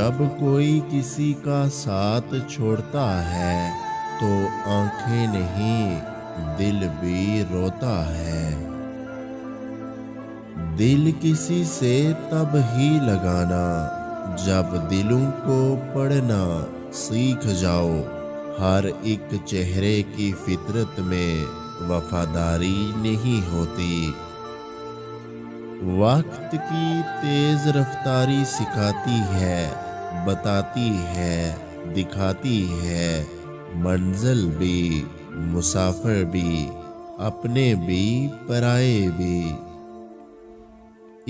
जब कोई किसी का साथ छोड़ता है तो आंखें नहीं दिल भी रोता है। दिल किसी से तब ही लगाना जब दिलों को पढ़ना सीख जाओ। हर एक चेहरे की फितरत में वफादारी नहीं होती। वक्त की तेज रफ्तारी सिखाती है, बताती है, दिखाती है मंजिल भी, मुसाफिर भी, अपने भी, पराए भी।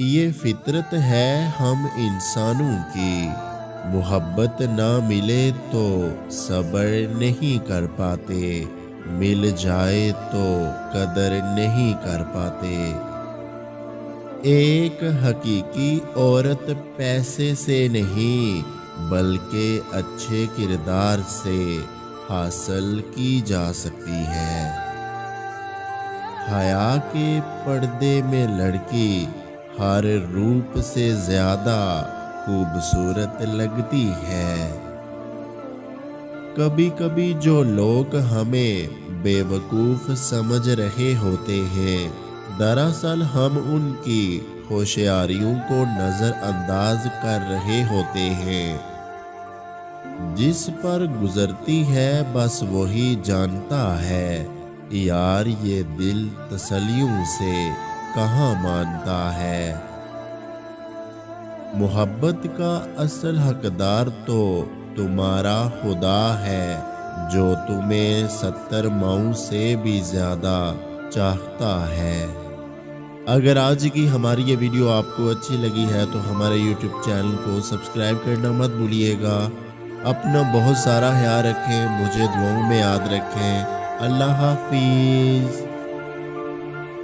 ये फितरत है हम इंसानों की। मोहब्बत ना मिले तो सब्र नहीं कर पाते, मिल जाए तो कदर नहीं कर पाते। एक हकीकी औरत पैसे से नहीं बल्कि अच्छे किरदार से हासिल की जा सकती है। हया के पर्दे में लड़की हर रूप से ज्यादा खूबसूरत लगती है। कभी कभी जो लोग हमें बेवकूफ समझ रहे होते हैं, दरअसल हम उनकी होशियारियों को नजरअंदाज कर रहे होते हैं। जिस पर गुजरती है बस वही जानता है, यार ये दिल तसल्लियों से कहाँ मानता है। मोहब्बत का असल हकदार तो तुम्हारा खुदा है, जो तुम्हें 70 माओं से भी ज्यादा चाहता है। अगर आज की हमारी ये वीडियो आपको अच्छी लगी है तो हमारे YouTube चैनल को सब्सक्राइब करना मत भूलिएगा। अपना बहुत सारा ख्याल रखें, मुझे दुआओं में याद रखें। अल्लाह हाफिज़।